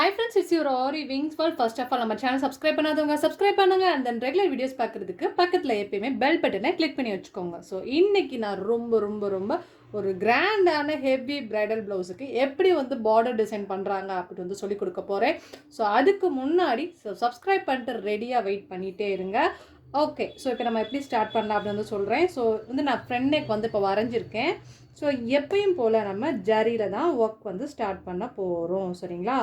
Hi friends, it's your Aariwingsworld. First of all, நம்ம channel subscribe பண்ணாதவங்க subscribe பண்ணுங்க and then regular videos பார்க்குறதுக்கு பக்கத்தில் எப்பயுமே பெல் பட்டனை கிளிக் பண்ணி வச்சுக்கோங்க. ஸோ இன்னைக்கு நான் ரொம்ப ஒரு கிராண்டான ஹெவி பிரைடல் ப்ளவுஸுக்கு எப்படி வந்து பார்டர் டிசைன் பண்ணுறாங்க அப்படி வந்து சொல்லிக் கொடுக்க போகிறேன். ஸோ அதுக்கு முன்னாடி சப்ஸ்கிரைப் பண்ணிட்டு ரெடியாக வெயிட் பண்ணிகிட்டே இருங்க. ஓகே, ஸோ இப்போ நம்ம எப்படி ஸ்டார்ட் பண்ணலாம் அப்படின்னு வந்து சொல்கிறேன். ஸோ வந்து நான் ஃப்ரண்ட் நெக் வந்து இப்போ வரைஞ்சிருக்கேன். ஸோ எப்பயும் போல் நம்ம ஜரியில் தான் ஒர்க் வந்து ஸ்டார்ட் பண்ண போகிறோம், சரிங்களா?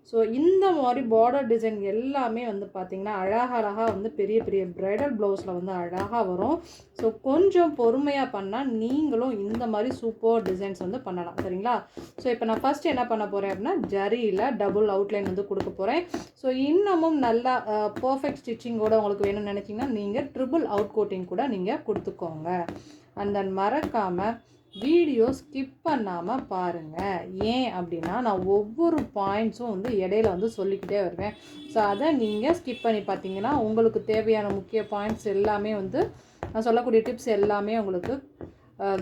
ஸோ இந்த மாதிரி பார்டர் டிசைன் எல்லாமே வந்து பார்த்திங்கன்னா அழகாக வந்து பெரிய பிரைடல் ப்ளவுஸில் வந்து அழகாக வரும். ஸோ கொஞ்சம் பொறுமையாக பண்ணால் நீங்களும் இந்த மாதிரி சூப்பர் டிசைன்ஸ் வந்து பண்ணலாம், சரிங்களா? ஸோ இப்போ நான் ஃபஸ்ட்டு என்ன பண்ண போகிறேன் அப்படின்னா ஜரியில் டபுள் அவுட்லைன் வந்து கொடுக்க போகிறேன். ஸோ இன்னமும் நல்லா பர்ஃபெக்ட் ஸ்டிச்சிங்கோடு உங்களுக்கு வேணும்னு நினச்சிங்கன்னா நீங்கள் ட்ரிபிள் அவுட் கோட்டிங் கூட நீங்கள் கொடுத்துக்கோங்க. அண்ட் தென் மறக்காமல் வீடியோ ஸ்கிப் பண்ணாமல் பாருங்கள். ஏன் அப்படின்னா நான் ஒவ்வொரு பாயிண்ட்ஸும் வந்து இடையில வந்து சொல்லிக்கிட்டே வருவேன். ஸோ அதை நீங்கள் ஸ்கிப் பண்ணி பார்த்தீங்கன்னா உங்களுக்கு தேவையான முக்கிய பாயிண்ட்ஸ் எல்லாமே வந்து நான் சொல்லக்கூடிய டிப்ஸ் எல்லாமே உங்களுக்கு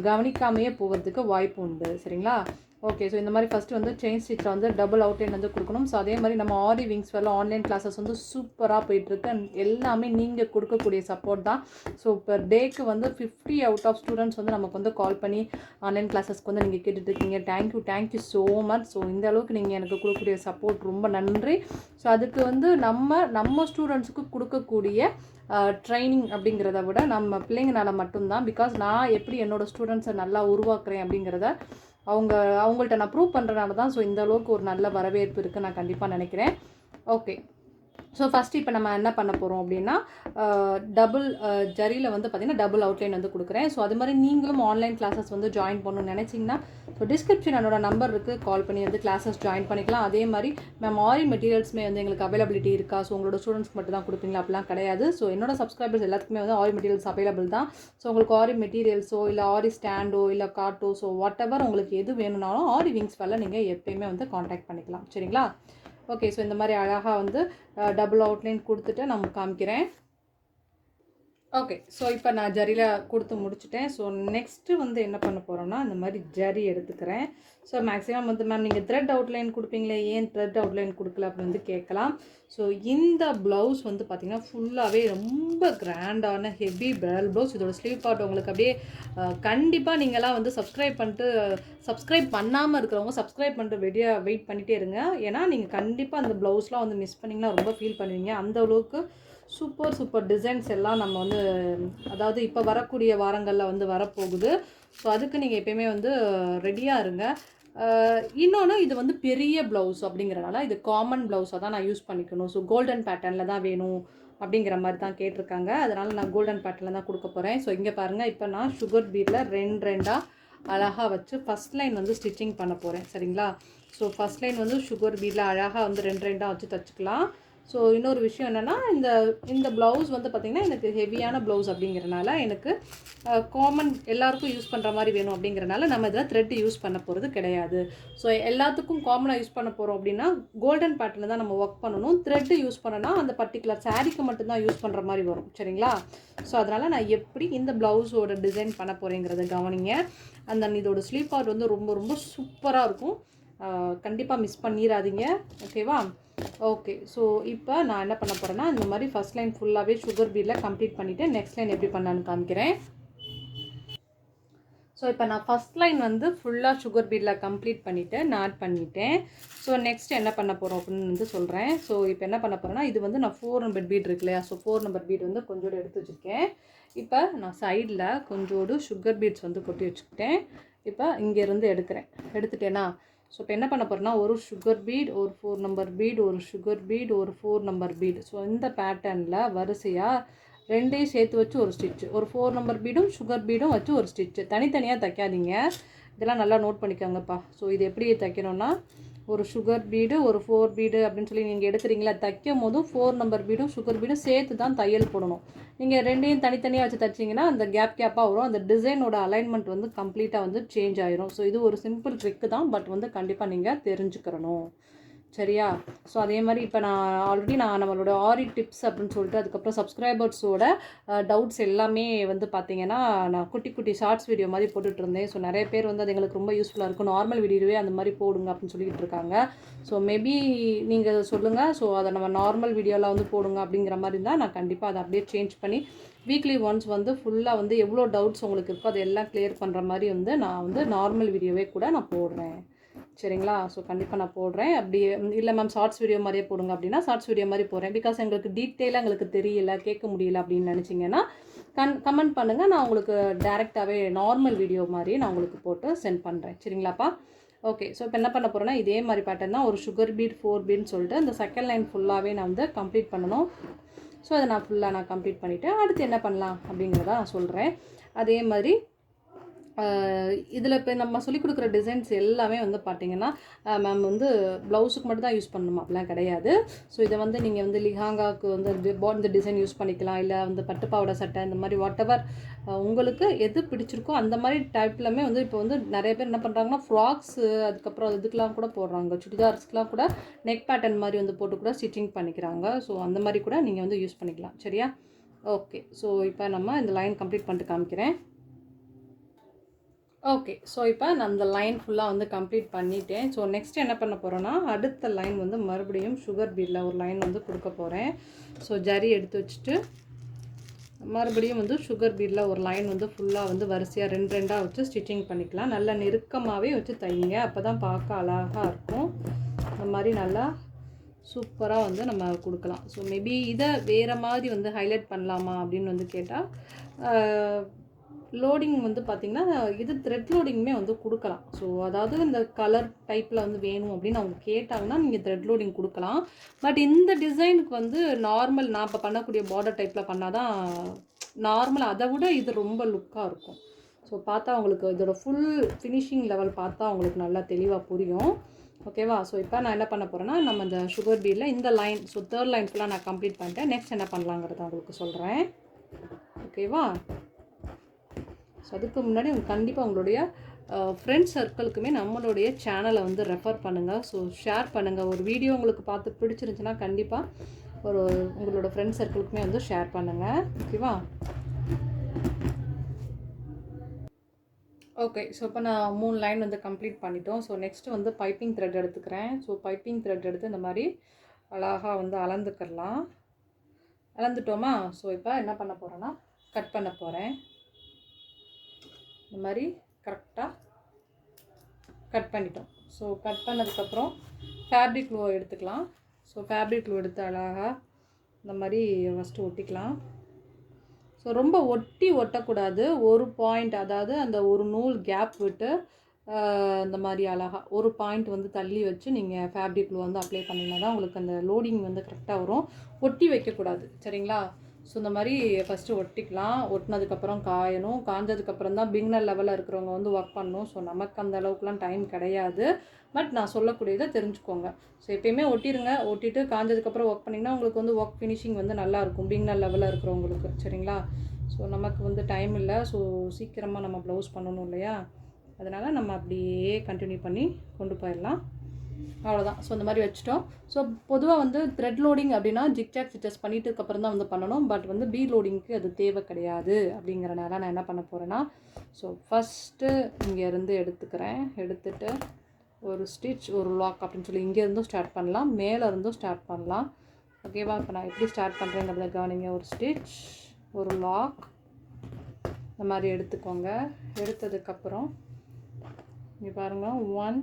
கவனிக்காமையே போகிறதுக்கு வாய்ப்பு உண்டு, சரிங்களா? ஓகே, ஸோ இந்த மாதிரி ஃபஸ்ட்டு வந்து செயின் ஸ்டிச்சில் வந்து டபுள் அவுட்லைன் வந்து கொடுக்கணும். ஸோ அதே மாதிரி நம்ம ஆரிவிங்ஸ்வேர்ல்ட் ஆன்லைன் கிளாஸஸ் வந்து சூப்பராக போயிட்டுருக்கு. எல்லாமே நீங்கள் கொடுக்கக்கூடிய சப்போர்ட் தான். ஸோ பெர் டேக்கு வந்து 50 அவுட் ஆஃப் ஸ்டூடெண்ட்ஸ் வந்து நமக்கு வந்து கால் பண்ணி ஆன்லைன் கிளாஸஸ்க்கு வந்து நீங்கள் கேட்டுட்ருக்கீங்க. Thank you so much. ஸோ இந்த அளவுக்கு நீங்கள் எனக்கு கொடுக்கக்கூடிய சப்போர்ட் ரொம்ப நன்றி. ஸோ அதுக்கு வந்து நம்ம ஸ்டூடெண்ட்ஸுக்கு கொடுக்கக்கூடிய ட்ரைனிங் அப்படிங்கிறத விட நம்ம பிள்ளைங்கனால மட்டும்தான். பிகாஸ் நான் எப்படி என்னோடய ஸ்டூடெண்ட்ஸை நல்லா உருவாக்குறேன் அப்படிங்கிறத அவங்கள்ட்ட நான் ப்ரூவ் பண்ணுறனால தான். ஸோ இந்த அளவுக்கு ஒரு நல்ல வரவேற்பு இருக்குது நான் கண்டிப்பாக நினைக்கிறேன். ஓகே, ஸோ ஃபஸ்ட்டு இப்போ நம்ம என்ன பண்ண போகிறோம் அப்படின்னா டபுள் ஜரியில் வந்து பார்த்திங்கன்னா டபுள் அவுட்லைன் வந்து கொடுக்குறேன். ஸோ அது மாதிரி நீங்களும் ஆன்லைன் கிளாஸஸ் வந்து ஜாயின் பண்ணணும்னு நினச்சிங்கன்னா ஸோ டிஸ்கிரிப்ஷன் என்னோடய நம்பர் இருக்குது, கால் பண்ணி வந்து கிளாஸஸ் ஜாயின் பண்ணிக்கலாம். அதே மாதிரி மேம் ஆரி மெட்டீரியல்ஸுமே வந்து எங்களுக்கு அவைலபிலிட்டி இருக்கா? ஸோ உங்களோட ஸ்டூடெண்ட்ஸ்க்கு மட்டும் தான் கொடுப்பீங்களா? அப்படிலாம் கிடையாது. ஸோ என்னோட சப்ஸ்கிரைபர்ஸ் எல்லாத்துக்குமே வந்து ஆரி மெட்டீரியல்ஸ் அவைலபிள் தான். ஸோ உங்களுக்கு ஆரி மெட்டீரியல்ஸோ இல்லை ஆரி ஸ்டாண்டோ இல்லை காட்டோ ஸோ வாட் எவர் உங்களுக்கு எது வேணும்னாலும் ஆரிவிங்ஸ்வேர்ல்ட் நீங்கள் எப்பயுமே வந்து காண்டாக்ட் பண்ணிக்கலாம், சரிங்களா? ஓகே, ஸோ இந்த மாதிரி அழகாக வந்து டபுள் அவுட்லைன் கொடுத்துட்டு நம்ம காமிக்கிறேன். ஓகே, ஸோ இப்போ நான் ஜரியில் கொடுத்து முடிச்சுட்டேன். ஸோ நெக்ஸ்ட்டு வந்து என்ன பண்ண போகிறோன்னா இந்த மாதிரி ஜரி எடுத்துக்கிறேன். ஸோ மேக்ஸிமம் வந்து மேம் நீங்கள் த்ரெட் அவுட்லைன் கொடுப்பீங்களே, ஏன் த்ரெட் அவுட்லைன் கொடுக்கல அப்படின்னு வந்து கேட்கலாம். ஸோ இந்த ப்ளவுஸ் வந்து பார்த்திங்கன்னா ஃபுல்லாகவே ரொம்ப கிராண்டான ஹெவி பிரைடல் ப்ளவுஸ். இதோட ஸ்லீவ் பார்ட் உங்களுக்கு அப்படியே கண்டிப்பாக நீங்களாம் வந்து சப்ஸ்கிரைப் பண்ணாமல் இருக்கிறவங்க சப்ஸ்கிரைப் பண்ணிட்டு வெயிட் பண்ணிகிட்டே இருங்க. ஏன்னா நீங்கள் கண்டிப்பாக அந்த ப்ளவுஸ்லாம் வந்து மிஸ் பண்ணிங்கன்னா ரொம்ப ஃபீல் பண்ணுவீங்க. அந்த அளவுக்கு சூப்பர் டிசைன்ஸ் எல்லாம் நம்ம வந்து அதாவது இப்போ வரக்கூடிய வாரங்களில் வந்து வரப்போகுது. ஸோ அதுக்கு நீங்கள் எப்பயுமே வந்து ரெடியாக இருங்க. இன்னொன்று இது வந்து பெரிய ப்ளவுஸ் அப்படிங்கிறனால இது காமன் ப்ளவுஸாக தான் நான் யூஸ் பண்ணிக்கணும். ஸோ கோல்டன் பேட்டர்னில் தான் வேணும் அப்படிங்கிற மாதிரி தான் கேட்டிருக்காங்க. அதனால் நான் கோல்டன் பேட்டர்னில் தான் கொடுக்க போகிறேன். ஸோ இங்கே பாருங்கள், இப்போ நான் சுகர் பீடில் ரெண்டாக அழகாக வச்சு ஃபஸ்ட் லைன் வந்து ஸ்டிச்சிங் பண்ண போகிறேன், சரிங்களா? ஸோ ஃபஸ்ட் லைன் வந்து சுகர் பீடில் அழகாக வந்து ரெண்டாக வச்சு தச்சுக்கலாம். ஸோ இன்னொரு விஷயம் என்னென்னா இந்த ப்ளவுஸ் வந்து பார்த்திங்கன்னா எனக்கு ஹெவியான ப்ளவுஸ் அப்படிங்கிறனால எனக்கு காமன் எல்லாருக்கும் யூஸ் பண்ணுற மாதிரி வேணும் அப்படிங்கிறனால நம்ம இதில் த்ரெட் யூஸ் பண்ண போகிறது கிடையாது. ஸோ எல்லாத்துக்கும் காமனாக யூஸ் பண்ண போகிறோம் அப்படின்னா கோல்டன் பேட்டர்னில் தான் நம்ம ஒர்க் பண்ணணும். த்ரெட்டு யூஸ் பண்ணனா அந்த பர்டிகுலர் சாரீக்கு மட்டும்தான் யூஸ் பண்ணுற மாதிரி வரும், சரிங்களா? ஸோ அதனால் நான் எப்படி இந்த ப்ளவுஸோட டிசைன் பண்ண போகிறேங்கிறத கவனிங்க. அந்த இதோட ஸ்லீவ் பார்ட் வந்து ரொம்ப சூப்பராக இருக்கும். கண்டிப்பாக மிஸ் பண்ணிடாதீங்க, ஓகேவா? ஓகே, ஸோ இப்போ நான் என்ன பண்ண போகிறேன்னா இந்த மாதிரி ஃபஸ்ட் லைன் ஃபுல்லாகவே சுகர் பீடில் கம்ப்ளீட் பண்ணிவிட்டு நெக்ஸ்ட் லைன் எப்படி பண்ணலான்னு காமிக்கிறேன். ஸோ இப்போ நான் ஃபஸ்ட் லைன் வந்து ஃபுல்லாக சுகர் பீடில் கம்ப்ளீட் பண்ணிவிட்டு நாட் பண்ணிவிட்டேன். ஸோ நெக்ஸ்ட் என்ன பண்ண போகிறோம் அப்படின்னு வந்து சொல்கிறேன். ஸோ இப்போ என்ன பண்ண போகிறேன்னா இது வந்து நான் 4 நம்பர் பீட் இருக்கு இல்லையா? ஸோ 4 நம்பர் பீட் வந்து கொஞ்சோடு எடுத்து வச்சுருக்கேன். இப்போ நான் சைடில் கொஞ்சோடு சுகர் பீட்ஸ் வந்து கொட்டி வச்சுக்கிட்டேன். இப்போ இங்கேருந்து எடுத்துட்டேன்னா ஸோ இப்போ என்ன பண்ண போகிறேன்னா ஒரு சுகர் பீட், ஒரு 4 நம்பர் பீட், ஒரு சுகர் பீட், ஒரு 4 நம்பர் பீட். ஸோ இந்த பேட்டர்னில் வரிசையாக ரெண்டையும் சேர்த்து வச்சு ஒரு ஸ்டிச்சு, ஒரு 4 நம்பர் பீடும் சுகர் பீடும் வச்சு ஒரு ஸ்டிச்சு. தனித்தனியாக தைக்காதீங்க, இதெல்லாம் நல்லா நோட் பண்ணிக்கோங்கப்பா. ஸோ இது எப்படி தைக்கணும்னா ஒரு சுகர் பீடு, ஒரு 4 பீடு அப்படின்னு சொல்லி நீங்கள் எடுத்துறீங்களா, தைக்கும் போதும் 4 நம்பர் பீடும் சுகர் பீடும் சேர்த்து தான் தையல் போடணும். நீங்கள் ரெண்டையும் தனித்தனியாக வச்சு தைச்சிங்கன்னா அந்த கேப்பாக வரும். அந்த டிசைனோட அலைன்மெண்ட் வந்து கம்ப்ளீட்டாக வந்து சேஞ்ச் ஆயிரும். ஸோ இது ஒரு சிம்பிள் ட்ரிக்கு தான், பட் வந்து கண்டிப்பாக நீங்கள் தெரிஞ்சுக்கிறணும், சரியா? ஸோ அதே மாதிரி இப்போ நான் நம்மளோட ஆரி டிப்ஸ் அப்படின்னு சொல்லிட்டு அதுக்கப்புறம் சப்ஸ்கிரைபர்ஸோட டவுட்ஸ் எல்லாமே வந்து பார்த்தீங்கன்னா நான் குட்டி குட்டி ஷார்ட்ஸ் வீடியோ மாதிரி போட்டுட்ருந்தேன். ஸோ நிறைய பேர் வந்து அது எங்களுக்கு ரொம்ப யூஸ்ஃபுல்லாக இருக்கும், நார்மல் வீடியோவே அந்த மாதிரி போடுங்க அப்படின்னு சொல்லிட்டு இருக்காங்க. ஸோ மேபி நீங்கள் சொல்லுங்கள். ஸோ அதை நம்ம நார்மல் வீடியோவில் வந்து போடுங்க அப்படிங்கிற மாதிரி இருந்தால் நான் கண்டிப்பாக அதை அப்படியே சேஞ்ச் பண்ணி வீக்லி ஒன்ஸ் வந்து ஃபுல்லாக வந்து எவ்வளோ டவுட்ஸ் உங்களுக்கு இருக்கோ அது எல்லாம் கிளியர் பண்ணுற மாதிரி வந்து நான் வந்து நார்மல் வீடியோவே கூட நான் போடுறேன். சரிங்களா? ஸோ கண்டிப்பாக நான் போடுறேன். அப்படி இல்லை மேம் ஷார்ட்ஸ் வீடியோ மாதிரியே போடுங்க அப்படின்னா ஷார்ட்ஸ் வீடியோ மாதிரி போடுறேன். பிகாஸ் எங்களுக்கு டீட்டெயிலாக எங்களுக்கு தெரியல, கேட்க முடியல அப்படின்னு நினச்சிங்கன்னா கமெண்ட் பண்ணுங்கள். நான் உங்களுக்கு டேரெக்டாகவே நார்மல் வீடியோ மாதிரியே நான் உங்களுக்கு போட்டு சென்ட் பண்ணுறேன். சரிங்களாப்பா? ஓகே. ஸோ இப்போ என்ன பண்ண போகிறேன்னா இதே மாதிரி பேட்டர்ன் தான், ஒரு சுகர் பீட் 4 பீட்னு சொல்லிட்டு இந்த செகண்ட் லைன் ஃபுல்லாகவே நான் வந்து கம்ப்ளீட் பண்ணணும். ஸோ அதை நான் கம்ப்ளீட் பண்ணிவிட்டு அடுத்து என்ன பண்ணலாம் அப்படிங்கிறத நான் சொல்கிறேன். அதே மாதிரி இதில் இப்போ நம்ம சொல்லிக் கொடுக்குற டிசைன்ஸ் எல்லாமே வந்து பார்த்திங்கன்னா மேம் வந்து ப்ளவுஸுக்கு மட்டும் தான் யூஸ் பண்ணணுமா? அப்படிலாம் கிடையாது. ஸோ இதை வந்து நீங்கள் வந்து லிஹாங்காவுக்கு வந்து இந்த டிசைன் யூஸ் பண்ணிக்கலாம், இல்லை வந்து பட்டுப்பாவடை சட்டை இந்த மாதிரி வாட் எவர் உங்களுக்கு எது பிடிச்சிருக்கோ அந்த மாதிரி டைப்லையுமே வந்து இப்போ வந்து நிறைய பேர் என்ன பண்ணுறாங்கன்னா ஃப்ராக்ஸு அதுக்கப்புறம் இதுக்கெலாம் கூட போடுறாங்க, சுடிதார்ஸ்க்கெலாம் கூட நெக் பேட்டர்ன் மாதிரி வந்து போட்டு கூட ஸ்டிச்சிங் பண்ணிக்கிறாங்க. ஸோ அந்த மாதிரி கூட நீங்கள் வந்து யூஸ் பண்ணிக்கலாம். சரியா? ஓகே. ஸோ இப்போ நம்ம இந்த லைன் கம்ப்ளீட் பண்ணிட்டு காமிக்கிறேன். ஓகே. ஸோ இப்போ நான் அந்த லைன் ஃபுல்லாக வந்து கம்ப்ளீட் பண்ணிட்டேன். ஸோ நெக்ஸ்ட் என்ன பண்ண போகிறேன்னா அடுத்த லைன் வந்து மறுபடியும் சுகர் பீடில் ஒரு லைன் வந்து கொடுக்க போகிறேன். ஸோ ஜரி எடுத்து வச்சுட்டு மறுபடியும் வந்து சுகர் பீடில் ஒரு லைன் வந்து ஃபுல்லாக வந்து வரிசையாக 2 வச்சு ஸ்டிச்சிங் பண்ணிக்கலாம். நல்லா நெருக்கமாகவே வச்சு தைங்க, அப்போ தான் பார்க்க அழகாக இருக்கும். இந்த மாதிரி நல்லா சூப்பராக வந்து நம்ம கொடுக்கலாம். ஸோ மேபி இதை வேறு மாதிரி வந்து ஹைலைட் பண்ணலாமா அப்படின்னு வந்து கேட்டால் லோடிங் வந்து பார்த்திங்கன்னா இது த்ரெட் லோடிங்குமே வந்து கொடுக்கலாம். ஸோ அதாவது இந்த கலர் டைப்பில் வந்து வேணும் அப்படின்னு அவங்க கேட்டாங்கன்னா நீங்கள் த்ரெட் லோடிங் கொடுக்கலாம். பட் இந்த டிசைனுக்கு வந்து நார்மல் நான் இப்போ பண்ணக்கூடிய பார்டர் டைப்பில் பண்ணால் தான் நார்மல், அதை விட இது ரொம்ப லுக்காக இருக்கும். ஸோ பார்த்தா உங்களுக்கு இதோட ஃபுல் ஃபினிஷிங் லெவல் பார்த்தா உங்களுக்கு நல்லா தெளிவாக புரியும். ஓகேவா? ஸோ இப்போ நான் என்ன பண்ண போகிறேன்னா நம்ம இந்த சுகர் பீடில் இந்த லைன், ஸோ 3rd லைன் ஃபுல்லாக நான் கம்ப்ளீட் பண்ணிட்டேன். நெக்ஸ்ட் என்ன பண்ணலாங்கிறத உங்களுக்கு சொல்கிறேன். ஓகேவா? ஸோ அதுக்கு முன்னாடி கண்டிப்பாக உங்களுடைய ஃப்ரெண்ட்ஸ் சர்க்கிளுக்குமே நம்மளுடைய சேனலை வந்து ரெஃபர் பண்ணுங்கள். ஸோ ஷேர் பண்ணுங்கள். ஒரு வீடியோ உங்களுக்கு பார்த்து பிடிச்சிருந்துச்சுன்னா கண்டிப்பாக உங்களோட ஃப்ரெண்ட்ஸ் சர்க்கிளுக்குமே வந்து ஷேர் பண்ணுங்கள். ஓகேவா? ஓகே. ஸோ இப்போ நான் 3 லைன் வந்து கம்ப்ளீட் பண்ணிட்டோம். ஸோ நெக்ஸ்ட்டு வந்து பைப்பிங் த்ரெட் எடுத்துக்கிறேன். ஸோ பைப்பிங் த்ரெட் எடுத்து இந்த மாதிரி அழகாக வந்து அளந்துக்கலாம். அளந்துட்டோமா? ஸோ இப்போ என்ன பண்ண போகிறேன்னா கட் பண்ண போகிறேன். இந்த மாதிரி கரெக்டாக கட் பண்ணிட்டோம். ஸோ கட் பண்ணதுக்கப்புறம் ஃபேப்ரிக் க்ளூ எடுத்துக்கலாம். ஸோ ஃபேப்ரிக் க்ளூ எடுத்து அழகாக இந்த மாதிரி ஃபஸ்ட்டு ஒட்டிக்கலாம். ஸோ ரொம்ப ஒட்டக்கூடாது. ஒரு பாயிண்ட், அதாவது அந்த ஒரு நூல் கேப் விட்டு இந்த மாதிரி அழகாக ஒரு பாயிண்ட் வந்து தள்ளி வச்சு நீங்கள் ஃபேப்ரிக் க்ளூ வந்து அப்ளை பண்ணிங்கன்னா தான் உங்களுக்கு அந்த லோடிங் வந்து கரெக்டாக வரும். ஒட்டி வைக்கக்கூடாது. சரிங்களா? ஸோ இந்த மாதிரி ஃபஸ்ட்டு ஒட்டிக்கலாம். ஒட்டினதுக்கப்புறம் காயணும். காஞ்சதுக்கப்புறம் தான் பிகினர் லெவலில் இருக்கிறவங்க வந்து ஒர்க் பண்ணணும். ஸோ நமக்கு அந்த அளவுக்குலாம் டைம் கிடையாது. பட் நான் சொல்லக்கூடியதை தெரிஞ்சுக்கோங்க. ஸோ எப்பயுமே ஒட்டிடுங்க. ஒட்டிட்டு காஞ்சதுக்கப்புறம் ஒர்க் பண்ணிங்கன்னா உங்களுக்கு வந்து ஒர்க் ஃபினிஷிங் வந்து நல்லாயிருக்கும் பிகினர் லெவலில் இருக்கிறவங்களுக்கு. சரிங்களா? ஸோ நமக்கு வந்து டைம் இல்லை. ஸோ சீக்கிரமாக நம்ம ப்ளவுஸ் பண்ணணும் இல்லையா? அதனால் நம்ம அப்படியே கண்டினியூ பண்ணி கொண்டு போயிடலாம். அவ்வளோதான். ஸோ இந்த மாதிரி வச்சுட்டோம். ஸோ பொதுவாக வந்து த்ரெட் லோடிங் அப்படின்னா ஜிக்ஜாக் ஸ்டிச்சஸ் பண்ணிட்டுக்கப்புறம் தான் வந்து பண்ணணும். பட் வந்து பீட் லோடிங்க்கு அது தேவை கிடையாது. அப்படிங்கிறனால நான் என்ன பண்ண போகிறேன்னா ஸோ ஃபஸ்ட்டு இங்கேருந்து எடுத்துக்கிறேன். எடுத்துகிட்டு ஒரு ஸ்டிச், ஒரு லாக் அப்படின்னு சொல்லி இங்கேருந்தும் ஸ்டார்ட் பண்ணலாம், மேலேருந்தும் ஸ்டார்ட் பண்ணலாம். ஓகேவா? இப்போ நான் எப்படி ஸ்டார்ட் பண்ணுறேங்கிறத கவனிங்க. ஒரு ஸ்டிச், ஒரு லாக் இந்த மாதிரி எடுத்துக்கோங்க. எடுத்ததுக்கப்புறம் இங்கே பாருங்கள் 1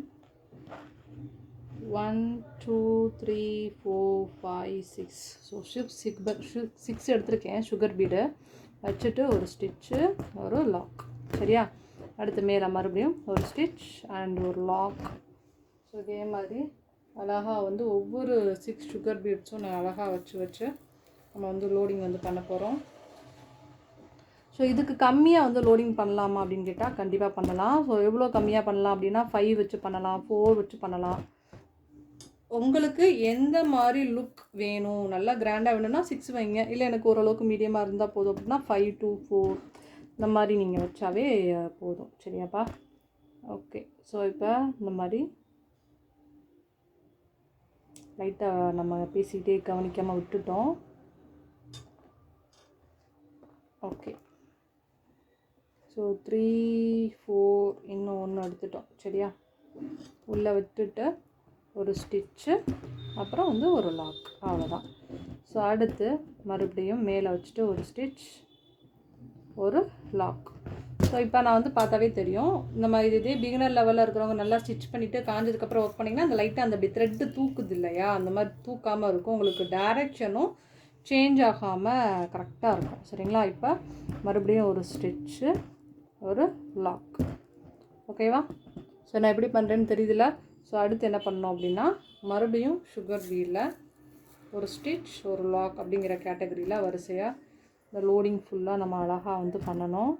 2 3 4 5 6. ஸோ 6 எடுத்திருக்கேன் சுகர் பீடு வச்சுட்டு ஒரு ஸ்டிச்சு, ஒரு லாக். சரியா? அடுத்து மேலே மறுபடியும் ஒரு ஸ்டிச் அண்ட் ஒரு லாக். ஸோ இதே மாதிரி அழகாக வந்து ஒவ்வொரு 6 சுகர் பீட்ஸும் நான் அழகாக வச்சு நம்ம வந்து லோடிங் வந்து பண்ண போகிறோம். ஸோ இதுக்கு கம்மியாக வந்து லோடிங் பண்ணலாமா அப்படின்னு கேட்டால் கண்டிப்பாக பண்ணலாம். ஸோ எவ்வளோ கம்மியாக பண்ணலாம் அப்படின்னா 5 வச்சு பண்ணலாம், 4 வச்சு பண்ணலாம். உங்களுக்கு எந்த மாதிரி லுக் வேணும், நல்லா கிராண்டாக வேணும்னா 6 வைங்க. இல்லை எனக்கு ஓரளவுக்கு மீடியமாக இருந்தால் போதும் அப்படின்னா 5 to 4 இந்த மாதிரி நீங்கள் வச்சாவே போதும். சரியாப்பா? ஓகே. ஸோ இப்போ இந்த மாதிரி லைட்டாக நம்ம பேசிக்கிட்டே கவனிக்காமல் விட்டுட்டோம். ஓகே, ஸோ 3 4 இன்னும் ஒன்று எடுத்துட்டோம். சரியா, உள்ளே விட்டுட்டு ஒரு ஸ்டிச்சு, அப்புறம் வந்து ஒரு லாக், அவ்வளோதான். ஸோ அடுத்து மறுபடியும் மேலே வச்சுட்டு ஒரு ஸ்டிச், ஒரு லாக். ஸோ இப்போ நான் வந்து பார்த்தாவே தெரியும், நம்ம இதே பிகினர் லெவலில் இருக்கிறவங்க நல்லா ஸ்டிச் பண்ணிவிட்டு காஞ்சதுக்கப்புறம் ஒர்க் பண்ணிங்கன்னா அந்த லைட்டாக அந்த அப்படி த்ரெட்டு தூக்குது இல்லையா, அந்த மாதிரி தூக்காமல் இருக்கும். உங்களுக்கு டைரெக்ஷனும் சேஞ்ச் ஆகாமல் கரெக்டாக இருக்கும். சரிங்களா, இப்போ மறுபடியும் ஒரு ஸ்டிச்சு, ஒரு லாக். ஓகேவா? ஸோ நான் எப்படி பண்ணுறேன்னு தெரியுதுல்ல. ஸோ அடுத்து என்ன பண்ணோம் அப்படின்னா, மறுபடியும் சுகர் பீடில் ஒரு ஸ்டிச், ஒரு லாக் அப்படிங்கிற கேட்டகரியில் வரிசையாக இந்த லோடிங் ஃபுல்லாக நம்ம அழகாக வந்து பண்ணணும்.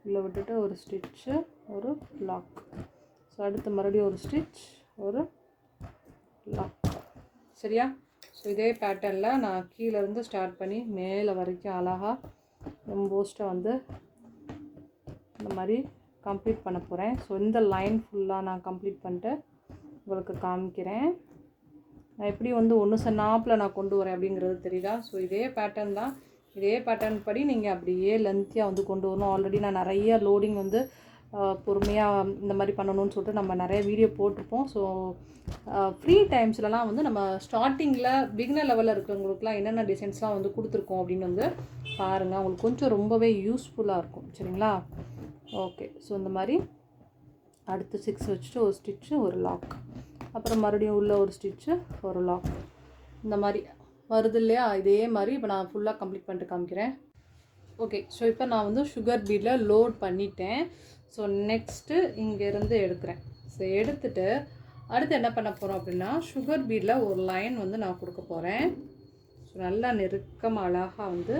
உள்ளே விட்டுட்டு ஒரு ஸ்டிச்சு, ஒரு லாக். ஸோ அடுத்து மறுபடியும் ஒரு ஸ்டிச், ஒரு லாக். சரியா? ஸோ இதே பேட்டர்னில் நான் கீழேருந்து ஸ்டார்ட் பண்ணி மேலே வரைக்கும் அழகாக எம்போஸ்ட்டை வந்து இந்த மாதிரி கம்ப்ளீட் பண்ண போகிறேன். ஸோ இந்த லைன் ஃபுல்லாக நான் கம்ப்ளீட் பண்ணிட்டு உங்களுக்கு காமிக்கிறேன். நான் எப்படி வந்து ஒன்று சொன்னாப்பில் நான் கொண்டு வரேன் அப்படிங்கிறது தெரியுதா? ஸோ இதே பேட்டர்ன் தான். இதே பேட்டர்ன் படி நீங்கள் அப்படியே லென்த்தியாக வந்து கொண்டு வரணும். ஆல்ரெடி நான் நிறைய லோடிங் வந்து பொறுமையாக இந்த மாதிரி பண்ணணும்னு சொல்லிட்டு நம்ம நிறைய வீடியோ போட்டிருப்போம். ஸோ ஃப்ரீ டைம்ஸ்லலாம் வந்து நம்ம ஸ்டார்டிங்கில் பிகினர் லெவலில் இருக்கிறவங்களுக்குலாம் என்னென்ன டிசைன்ஸ்லாம் வந்து கொடுத்துருக்கோம் அப்படின்னு வந்து பாருங்கள். உங்களுக்கு கொஞ்சம் ரொம்பவே யூஸ்ஃபுல்லாக இருக்கும். சரிங்களா? ஓகே, ஸோ இந்த மாதிரி அடுத்து 6 வச்சுட்டு ஒரு ஸ்டிச்சு, ஒரு லாக், அப்புறம் மறுபடியும் உள்ளே ஒரு ஸ்டிச்சு, ஒரு லாக், இந்த மாதிரி வருது இல்லையா? இதே மாதிரி இப்போ நான் ஃபுல்லாக கம்ப்ளீட் பண்ணிட்டு காமிக்கிறேன். ஓகே, ஸோ இப்போ நான் வந்து சுகர் பீடில் லோட் பண்ணிட்டேன். ஸோ நெக்ஸ்ட்டு இங்கேருந்து எடுக்கிறேன். ஸோ எடுத்துகிட்டு அடுத்து என்ன பண்ண போகிறோம் அப்படின்னா, சுகர் பீடில் ஒரு லைன் வந்து நான் கொடுக்க போகிறேன். ஸோ நல்லா நெருக்கமாக அழகாக வந்து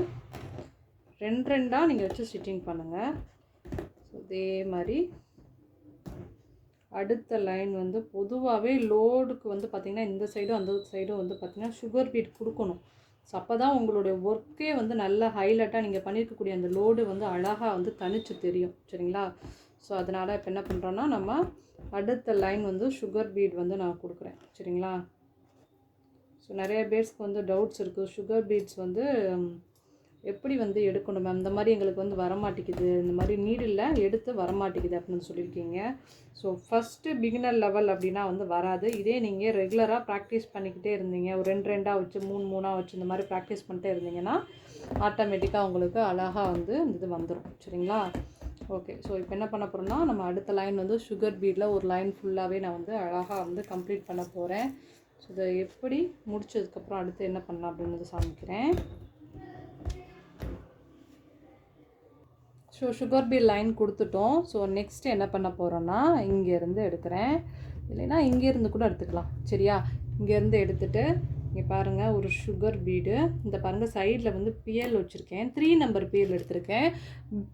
2 நீங்கள் வச்சு ஸ்டிச்சிங் பண்ணுங்கள். ஸோ இதே மாதிரி அடுத்த லைன் வந்து பொதுவாகவே லோடுக்கு வந்து பார்த்திங்கன்னா இந்த சைடும் அந்த சைடும் வந்து பார்த்திங்கன்னா சுகர் பீட் கொடுக்கணும். ஸோ அப்போ தான் உங்களுடைய ஒர்க்கே வந்து நல்ல ஹைலைட்டாக நீங்கள் பண்ணியிருக்கக்கூடிய அந்த லோடு வந்து அழகாக வந்து தனிச்சு தெரியும். சரிங்களா? ஸோ அதனால் இப்போ என்ன பண்ணுறோன்னா, நம்ம அடுத்த லைன் வந்து சுகர் பீட் வந்து நான் கொடுக்குறேன். சரிங்களா? ஸோ நிறைய பேர்ஸ்க்கு வந்து டவுட்ஸ் இருக்குது, சுகர் பீட்ஸ் வந்து எப்படி வந்து எடுக்கணும் மேம், இந்த மாதிரி எங்களுக்கு வந்து வரமாட்டேங்குது, இந்த மாதிரி நீடில் எடுத்து வரமாட்டேங்குது அப்படின்னு சொல்லியிருக்கீங்க. ஸோ ஃபஸ்ட்டு பிகினர் லெவல் அப்படின்னா வந்து வராது. இதே நீங்கள் ரெகுலராக ப்ராக்டிஸ் பண்ணிக்கிட்டே இருந்தீங்க, ஒரு 2 வச்சு 3 வச்சு இந்த மாதிரி ப்ராக்டிஸ் பண்ணிட்டே இருந்தீங்கன்னா ஆட்டோமேட்டிக்காக உங்களுக்கு அழகாக வந்து இது வந்துடும். சரிங்களா? ஓகே, ஸோ இப்போ என்ன பண்ண போகிறோம்னா, நம்ம அடுத்த லைன் வந்து சுகர் பீடில் ஒரு லைன் ஃபுல்லாகவே நான் வந்து அழகாக வந்து கம்ப்ளீட் பண்ண போகிறேன். ஸோ இதை எப்படி முடிச்சதுக்கப்புறம் அடுத்து என்ன பண்ணலாம் அப்படின்னு காமிக்கிறேன். ஸோ சுகர் பீட் லைன் கொடுத்துட்டோம். ஸோ நெக்ஸ்ட்டு என்ன பண்ண போகிறோன்னா, இங்கேருந்து எடுக்கிறேன், இல்லைன்னா இங்கேருந்து கூட எடுத்துக்கலாம். சரியா? இங்கேருந்து எடுத்துகிட்டு இங்கே பாருங்கள், ஒரு சுகர் பீடு, இந்த பாருங்கள் சைடில் வந்து பிஎல் வச்சுருக்கேன், 3 நம்பர் பிஎல் எடுத்திருக்கேன்.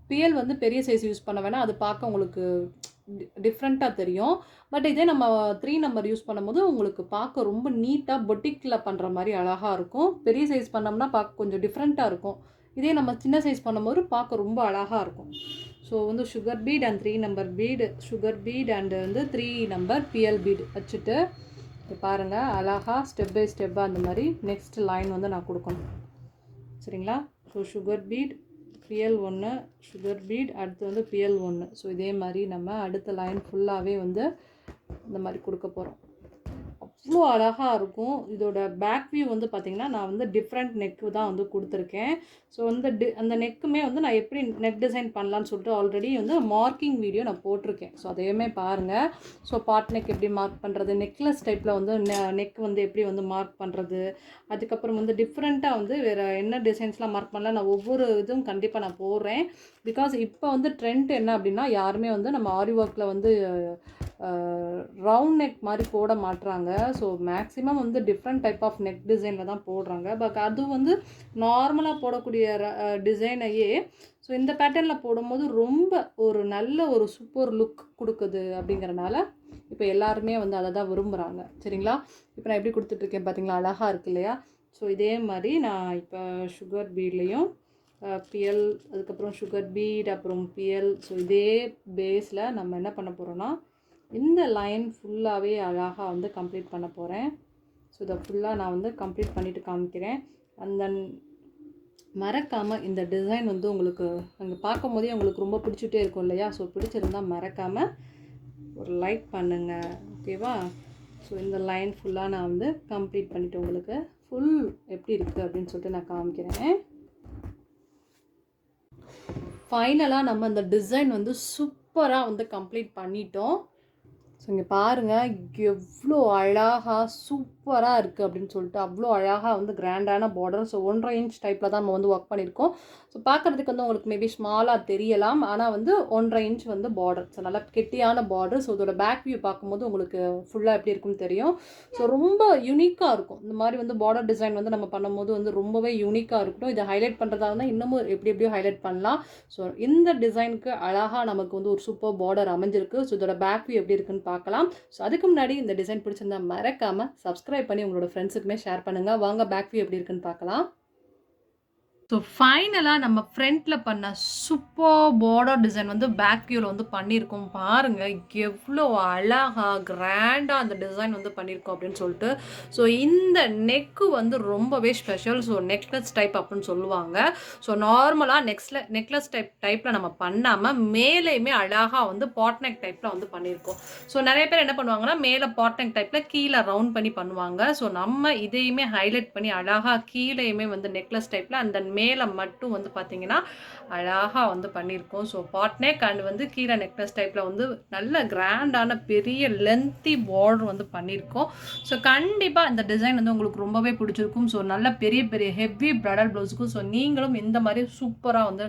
பிஎல் வந்து பெரிய சைஸ் யூஸ் பண்ண வேணாம், அது பார்க்க உங்களுக்கு டிஃப்ரெண்ட்டாக தெரியும். பட் இதே நம்ம 3 நம்பர் யூஸ் பண்ணும்போது உங்களுக்கு பார்க்க ரொம்ப நீட்டாக பொட்டிக்கில் பண்ணுற மாதிரி அழகாக இருக்கும். பெரிய சைஸ் பண்ணோம்னா பார்க்க கொஞ்சம் டிஃப்ரெண்ட்டாக இருக்கும். இதே நம்ம சின்ன சைஸ் பண்ணும்போது பார்க்க ரொம்ப அழகாக இருக்கும். ஸோ வந்து sugar beet and 3 number beet, sugar beet and வந்து 3 நம்பர் பிஎல் பீடு வச்சுட்டு பாருங்கள் அழகாக ஸ்டெப் பை ஸ்டெப்பாக அந்த மாதிரி நெக்ஸ்ட் லைன் வந்து நான் கொடுக்கணும். சரிங்களா? So sugar beet PL 1, sugar beet, அடுத்து வந்து பிஎல் 1. ஸோ இதே மாதிரி நம்ம அடுத்த லைன் ஃபுல்லாகவே வந்து இந்த மாதிரி கொடுக்க போகிறோம். அவ்வளோ அழகாக இருக்கும். இதோட பேக் வியூ வந்து பார்த்திங்கன்னா நான் வந்து டிஃப்ரெண்ட் நெக்கு தான் வந்து கொடுத்துருக்கேன். ஸோ வந்து அந்த நெக்குமே வந்து நான் எப்படி நெக் டிசைன் பண்ணலான்னு சொல்லிட்டு ஆல்ரெடி வந்து மார்க்கிங் வீடியோ நான் போட்டிருக்கேன். ஸோ அதையுமே பாருங்கள். ஸோ பாட் நெக் எப்படி மார்க் பண்ணுறது, நெக்லஸ் டைப்பில் வந்து நெக் வந்து எப்படி வந்து மார்க் பண்ணுறது, அதுக்கப்புறம் வந்து டிஃப்ரெண்ட்டாக வந்து வேறு என்ன டிசைன்ஸ்லாம் மார்க் பண்ணலாம், நான் ஒவ்வொரு இதுவும் கண்டிப்பாக நான் போடுறேன். பிகாஸ் இப்போ வந்து ட்ரெண்ட் என்ன அப்படின்னா, யாருமே வந்து நம்ம ஆரி ஒர்க்கில் வந்து ரவுண்ட் நெக் மாதிரி போட மாட்டுறாங்க. ஸோ மேக்ஸிமம் வந்து டிஃப்ரெண்ட் டைப் ஆஃப் நெக் டிசைனில் தான் போடுறாங்க. பட் அது வந்து நார்மலாக போடக்கூடிய டிசைனையே ஸோ இந்த பேட்டர்னில் போடும்போது ரொம்ப ஒரு நல்ல ஒரு சூப்பர் லுக் கொடுக்குது. அப்படிங்கிறனால இப்போ எல்லாருமே வந்து அதை தான் விரும்புகிறாங்க. சரிங்களா? இப்போ நான் எப்படி கொடுத்துட்ருக்கேன் பார்த்தீங்களா, அழகாக இருக்கு இல்லையா? ஸோ இதே மாதிரி நான் இப்போ சுகர் பீட்லேயும் பிஎல், அதுக்கப்புறம் சுகர் பீட், அப்புறம் பிஎல், ஸோ இதே பேஸில் நம்ம என்ன பண்ண போகிறோன்னா இந்த லைன் ஃபுல்லாகவே அழகாக வந்து கம்ப்ளீட் பண்ண போகிறேன். ஸோ இதை ஃபுல்லாக நான் வந்து கம்ப்ளீட் பண்ணிவிட்டு காமிக்கிறேன். அந்த மறக்காமல் இந்த டிசைன் வந்து உங்களுக்கு அங்கே பார்க்கும் போதே உங்களுக்கு ரொம்ப பிடிச்சிட்டே இருக்கும் இல்லையா? ஸோ பிடிச்சிருந்தால் மறக்காமல் ஒரு லைக் பண்ணுங்கள், ஓகேவா? ஸோ இந்த லைன் ஃபுல்லாக நான் வந்து கம்ப்ளீட் பண்ணிவிட்டு உங்களுக்கு ஃபுல் எப்படி இருக்குது அப்படின்னு சொல்லிட்டு நான் காமிக்கிறேன். ஃபைனலாக நம்ம அந்த டிசைன் வந்து சூப்பராக வந்து கம்ப்ளீட் பண்ணிட்டோம். ஸோ இங்கே பாருங்கள் எவ்வளோ அழகாக சூப்பராக இருக்குது அப்படின்னு சொல்லிட்டு, அவ்வளோ அழகாக வந்து கிராண்டான பார்டர். ஸோ 1.5 இன்ச் டைப்பில் தான் நம்ம வந்து ஒர்க் பண்ணியிருக்கோம். ஸோ பார்க்குறதுக்கு வந்து உங்களுக்கு மேபி ஸ்மாலாக தெரியலாம், ஆனால் வந்து 1.5 இன்ச் வந்து பார்டர். ஸோ நல்லா கெட்டியான பார்டர். ஸோ இதோட பேக் வியூ பார்க்கும்போது உங்களுக்கு ஃபுல்லாக எப்படி இருக்குன்னு தெரியும். ஸோ ரொம்ப யூனிக்காக இருக்கும். இந்த மாதிரி வந்து பார்டர் டிசைன் வந்து நம்ம பண்ணும்போது வந்து ரொம்பவே யூனிக்காக இருக்கட்டும். இதை ஹைலைட் பண்ணுறதா இருந்தால் இன்னமும் எப்படி எப்படியோ ஹைலைட் பண்ணலாம். ஸோ இந்த டிசைனுக்கு அழகாக நமக்கு வந்து ஒரு சூப்பர் பார்டர் அமைஞ்சிருக்கு. ஸோ இதோட பேக் வியூ எப்படி இருக்குன்னு பார்க்கலாம். ஸோ அதுக்கு முன்னாடி இந்த டிசைன் பிடிச்சிருந்தா மறக்காமல் சப்ஸ்கிரைப் பண்ணி உங்களோட ஃப்ரெண்ட்ஸுக்குமே ஷேர் பண்ணுங்கள். வாங்க பேக் வியூ எப்படி இருக்குன்னு பார்க்கலாம். ஸோ ஃபைனலாக நம்ம ஃப்ரண்ட்டில் பண்ண சூப்பர் பார்டர் டிசைன் வந்து பேக் வியூவில் வந்து பண்ணியிருக்கோம். பாருங்கள் எவ்வளோ அழகாக கிராண்டாக அந்த டிசைன் வந்து பண்ணியிருக்கோம் அப்படின்னு சொல்லிட்டு. ஸோ இந்த நெக்கு வந்து ரொம்பவே ஸ்பெஷல். ஸோ நெக்லஸ் டைப் அப்படின்னு சொல்லுவாங்க. ஸோ நார்மலாக நெக்லஸ் டைப்பில் நம்ம பண்ணாமல் மேலேயுமே அழகாக வந்து பாட் நெக் டைப்பில் வந்து பண்ணியிருக்கோம். ஸோ நிறைய பேர் என்ன பண்ணுவாங்கன்னா மேலே பாட் நெக் டைப்பில் கீழே ரவுண்ட் பண்ணி பண்ணுவாங்க. ஸோ நம்ம இதையுமே ஹைலைட் பண்ணி அழகாக கீழேயுமே வந்து நெக்லஸ் டைப்பில் அந்த மேலே மட்டும் வந்து பார்த்தீங்கன்னா அழகாக வந்து பண்ணியிருக்கோம். ஸோ பாட் நெக் அண்ட் வந்து கீழே நெக்லஸ் டைப்பில் வந்து நல்ல கிராண்டான பெரிய லென்த்தி பார்டர் வந்து பண்ணியிருக்கோம். ஸோ கண்டிப்பாக இந்த டிசைன் வந்து உங்களுக்கு ரொம்பவே பிடிச்சிருக்கும். ஸோ நல்ல பெரிய பெரிய ஹெவி பிரைடல் ப்ளவுஸுக்கும் ஸோ நீங்களும் இந்த மாதிரி சூப்பராக வந்து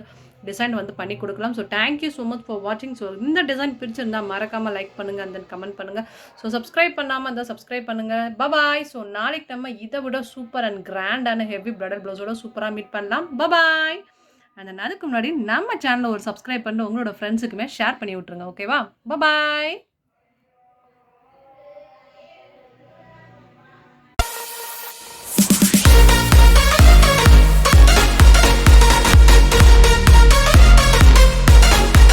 டிசைன் வந்து பண்ணி கொடுக்கலாம். So thank you so much for வாட்சிங். ஸோ இந்த டிசைன் பிடிச்சிருந்தா மறக்காமல் லைக் பண்ணுங்கள் அண்ட் தென் கமெண்ட் பண்ணுங்கள். ஸோ சப்ஸ்கிரைப் பண்ணாமல் இருந்தால் சப்ஸ்கிரைப் பண்ணுங்கள். பபாய். ஸோ நாளைக்கு நம்ம இதை விட சூப்பர் அண்ட் கிராண்டான ஹெவி பிரைடல் ப்ளவுஸோட சூப்பராக மீட் பண்ணலாம். பபாய். அண்ட் தென் அதுக்கு முன்னாடி நம்ம சேனலை ஒரு சப்ஸ்கிரைப் பண்ணி உங்களோட ஃப்ரெண்ட்ஸுக்குமே ஷேர் பண்ணி விட்ருங்க, ஓகேவா? பபாய்.